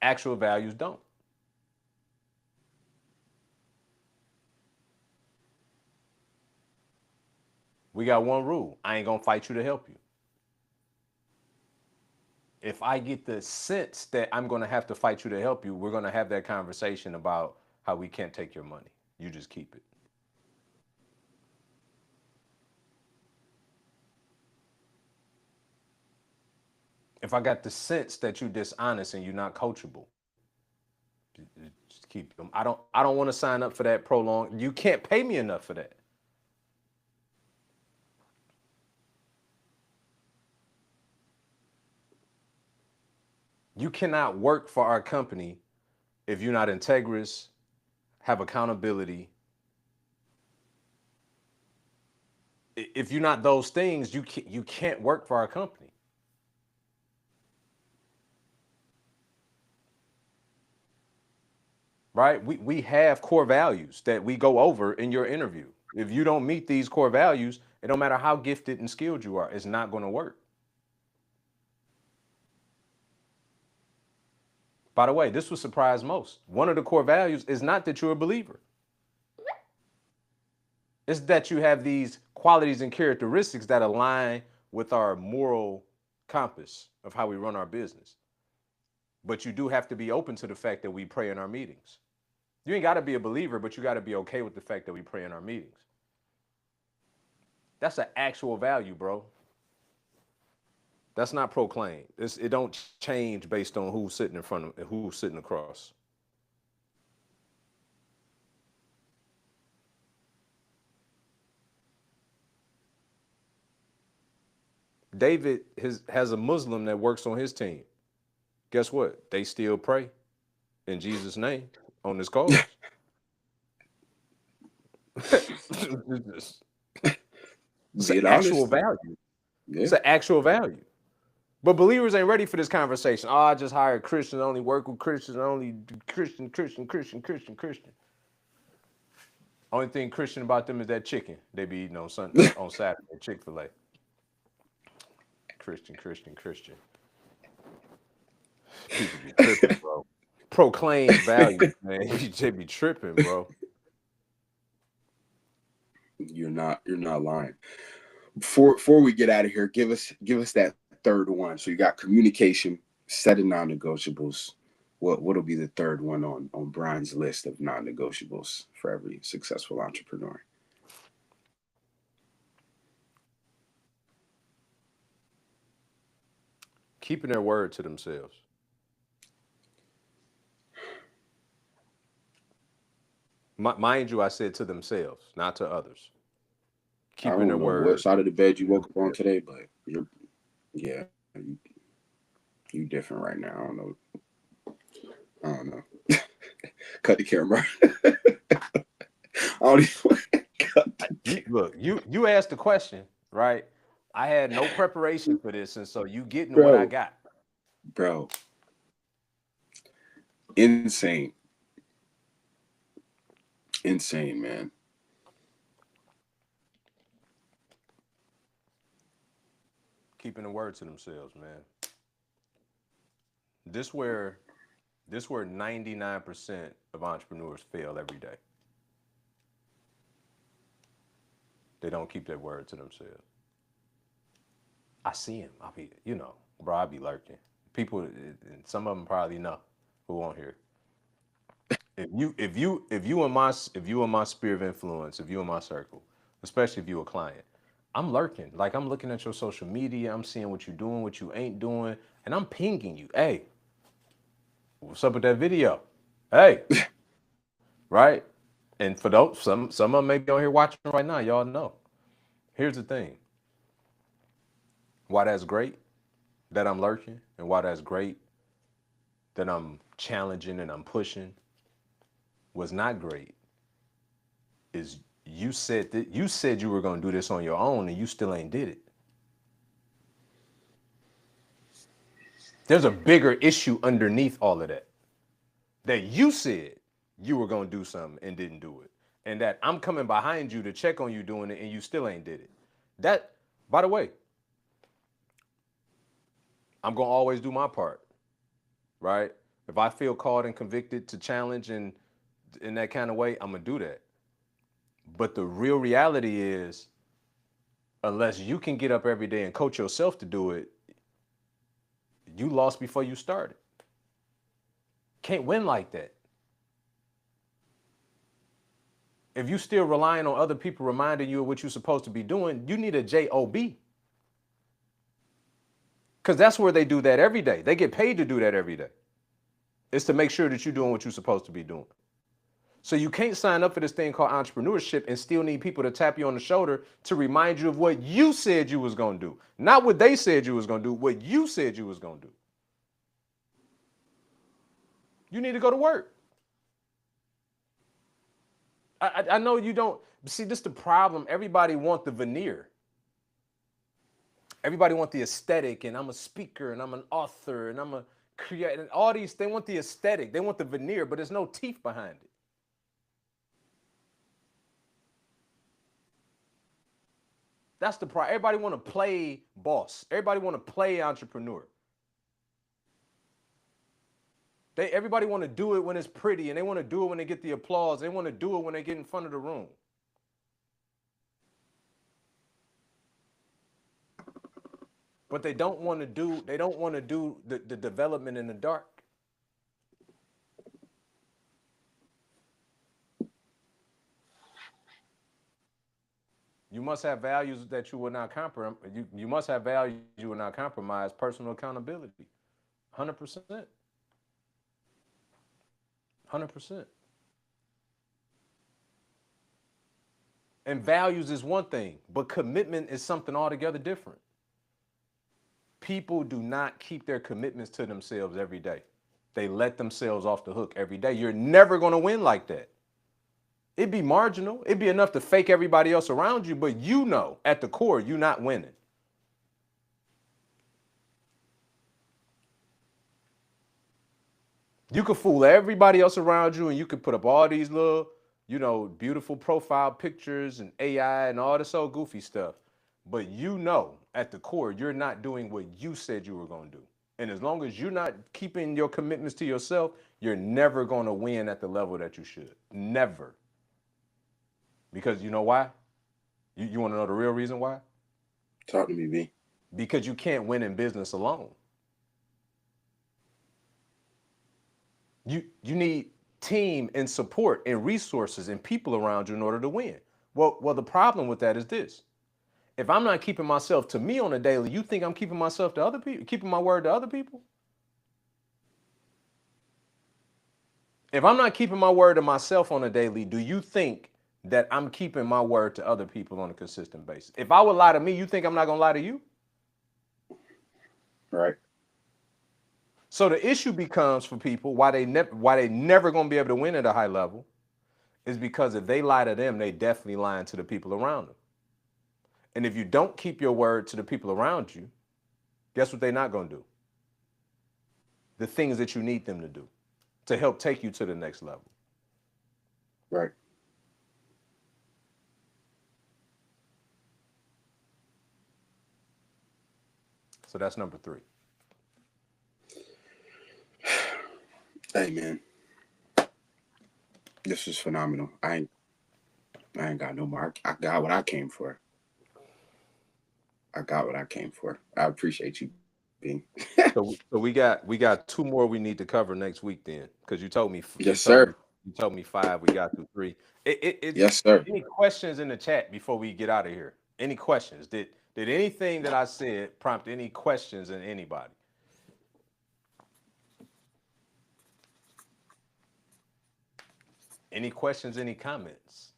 Actual values don't. We got one rule. I ain't gonna fight you to help you. If I get the sense that I'm gonna have to fight you to help you, we're gonna have that conversation about how we can't take your money. You just keep it. If I got the sense that you're dishonest and you're not coachable, just keep them. I don't want to sign up for that prolonged. You can't pay me enough for that. You cannot work for our company if you're not integrous, have accountability. If you're not those things, you can't work for our company. Right? We have core values that we go over in your interview. If you don't meet these core values, it don't matter how gifted and skilled you are, it's not going to work. By the way, this will surprise most. One of the core values is not that you're a believer. It's that you have these qualities and characteristics that align with our moral compass of how we run our business. But you do have to be open to the fact that we pray in our meetings. You ain't got to be a believer, but you got to be okay with the fact that we pray in our meetings. That's an actual value, bro. That's not proclaimed. It don't change based on who's sitting in front of and who's sitting across. David has a Muslim that works on his team. Guess what? They still pray in Jesus' name on this cause. It's an Being actual honest. value. Yeah. It's an actual value. But believers ain't ready for this conversation. Oh, I just hired Christians, only work with Christians, only do Christian, Christian, Christian, Christian, Christian. Only thing Christian about them is that chicken they be eating on Sunday, on Saturday, Chick-fil-A. Christian, Christian, Christian. People be tripping, bro. Proclaim value, man. You just be tripping, bro. You're not lying. Before we get out of here, give us that third one. So you got communication, setting non-negotiables. What'll be the third one on Brian's list of non-negotiables for every successful entrepreneur? Keeping their word to themselves. Mind you, I said to themselves, not to others. I Keeping their don't know what word side of the bed you to woke up on themselves. today, but yeah, you different right now. I don't know. Cut the camera. I don't even cut Look, you asked the question, right? I had no preparation for this, and so you getting what I bro, got. bro, insane, insane, man. keeping the word to themselves, man. This where this where 99% of entrepreneurs fail every day. They don't keep their word to themselves. I see him. I be, bro, I be lurking. People, and some of them probably know who won't hear. If you in my sphere of influence, if you in my circle, especially if you a client, I'm lurking. Like I'm looking at your social media, I'm seeing what you're doing, what you ain't doing, and I'm pinging you. Hey, what's up with that video? Hey, right? And for those, some of them may be on here watching right now. Y'all know. Here's the thing. Why that's great that I'm lurking, and why that's great that I'm challenging and I'm pushing, was not great is you said you were going to do this on your own and you still ain't did it. There's a bigger issue underneath all of that. That you said you were going to do something and didn't do it. And that I'm coming behind you to check on you doing it and you still ain't did it. That, by the way, I'm going to always do my part, right? If I feel called and convicted to challenge and in that kind of way, I'm going to do that. But the real reality is, unless you can get up every day and coach yourself to do it, you lost before you started. Can't win like that. If you still relying on other people reminding you of what you're supposed to be doing, you need a job. Because that's where they do that every day. They get paid to do that every day. It's to make sure that you're doing what you're supposed to be doing. So you can't sign up for this thing called entrepreneurship and still need people to tap you on the shoulder to remind you of what you said you was going to do. Not what they said you was going to do, what you said you was going to do. You need to go to work. I know you don't. See, this is the problem. Everybody want the veneer. Everybody want the aesthetic, and I'm a speaker, and I'm an author, and I'm a creator, and all these, they want the aesthetic. They want the veneer, but there's no teeth behind it. That's the problem. Everybody want to play boss. Everybody want to play entrepreneur. Everybody want to do it when it's pretty, and they want to do it when they get the applause. They want to do it when they get in front of the room. But they don't want to do the development in the dark. You must have values that you will not compromise. You must have values you will not compromise. Personal accountability, 100%, 100%. And values is one thing, but commitment is something altogether different. People do not keep their commitments to themselves every day. They let themselves off the hook every day. You're never going to win like that. It'd be marginal. It'd be enough to fake everybody else around you, but you know at the core, you're not winning. You could fool everybody else around you and you could put up all these little, beautiful profile pictures and AI and all this old goofy stuff. But you know at the core, you're not doing what you said you were going to do. And as long as you're not keeping your commitments to yourself, you're never going to win at the level that you should. Never. Because you know why? You want to know the real reason why? Talk to me, B. Because you can't win in business alone. You need team and support and resources and people around you in order to win. Well, the problem with that is this. If I'm not keeping myself to me on a daily, you think I'm keeping myself to other people, keeping my word to other people? If I'm not keeping my word to myself on a daily, do you think that I'm keeping my word to other people on a consistent basis? If I would lie to me, you think I'm not going to lie to you? Right. So the issue becomes for people why they never going to be able to win at a high level is because if they lie to them, they definitely lying to the people around them. And if you don't keep your word to the people around you, guess what they're not going to do? The things that you need them to do to help take you to the next level. Right. So that's number 3. Hey man, this is phenomenal. I ain't got no mark. I got what I came for. I got what I came for. I appreciate you being. So we got 2 more we need to cover next week then, because Yes, sir. you told me 5. We got through 3. Yes, sir. Any questions in the chat before we get out of here? Any questions? Did anything that I said prompt any questions in anybody? Any questions? Any comments?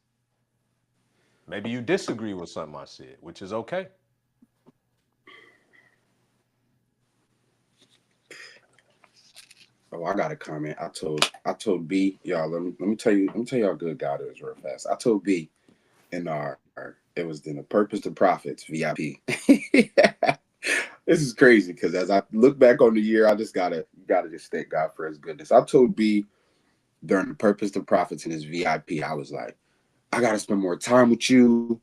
Maybe you disagree with something I said, which is okay. Oh, I got a comment. I told B, y'all. Let me tell you how good God is real fast. I told B in our it was in the Purpose to Profits VIP. This is crazy because as I look back on the year, I just gotta just thank God for His goodness. I told B during the Purpose to Profits in his VIP, I was like, I gotta spend more time with you.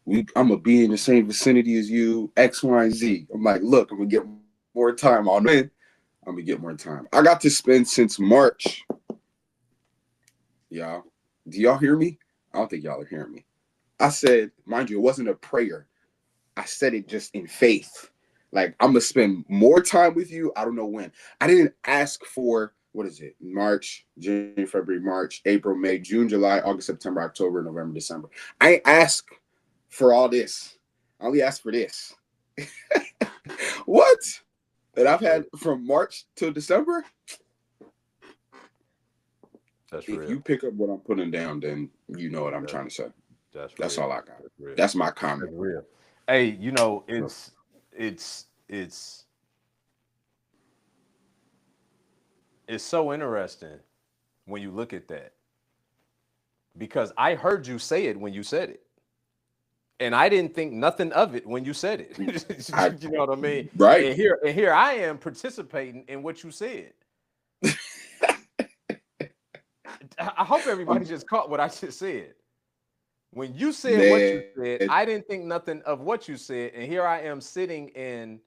I'm gonna be in the same vicinity as you, X, Y, and Z. I'm like, look, I'm gonna get more time on it. I'm gonna get more time. I got to spend since March. Y'all, do y'all hear me? I don't think y'all are hearing me. I said, mind you, it wasn't a prayer. I said it just in faith. Like, I'm gonna spend more time with you. I don't know when. I didn't ask for what is it? March, January, February, March, April, May, June, July, August, September, October, November, December. I ain't asked for all this. I only asked for this. What? That I've had from March to December? That's If real. you pick up what I'm putting down, then you know what I'm trying to say. That's all I got. That's my comment. That's real. Hey, you know, it's so interesting when you look at that, because I heard you say it when you said it, and I didn't think nothing of it when you said it. You know what I mean? Right. And here I am participating in what you said. I hope everybody just caught what I just said. When you said what you said, I didn't think nothing of what you said, and here I am sitting and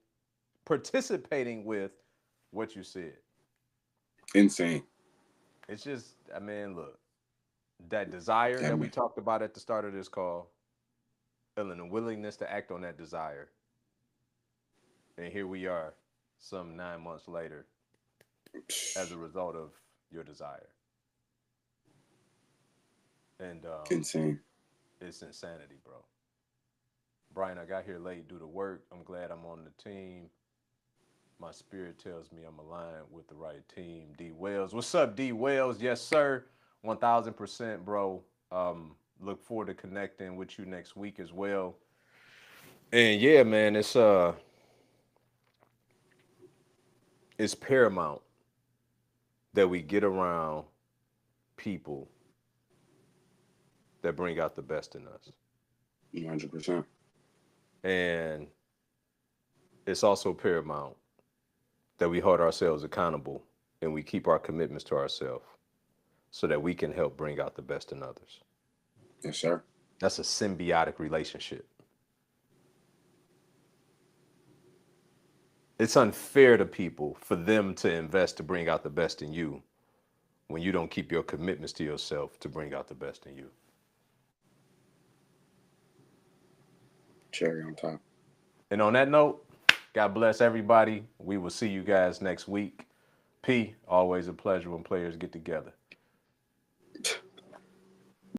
participating with what you said. Insane. It's just, I mean, look, that desire that we talked about at the start of this call, and the willingness to act on that desire, and here we are, some 9 months later, as a result of your desire. And insane. It's insanity, bro. Brian, I got here late due to work. I'm glad I'm on the team. My spirit tells me I'm aligned with the right team. D Wells. What's up, D Wells? Yes, sir. 1000%, bro. Look forward to connecting with you next week as well. And yeah, man, it's paramount that we get around people that bring out the best in us. 100%. And it's also paramount that we hold ourselves accountable and we keep our commitments to ourselves so that we can help bring out the best in others. Yes, sir. That's a symbiotic relationship. It's unfair to people for them to invest to bring out the best in you when you don't keep your commitments to yourself to bring out the best in you. Cherry on top. And on that note, God bless everybody. We will see you guys next week. P, always a pleasure when players get together.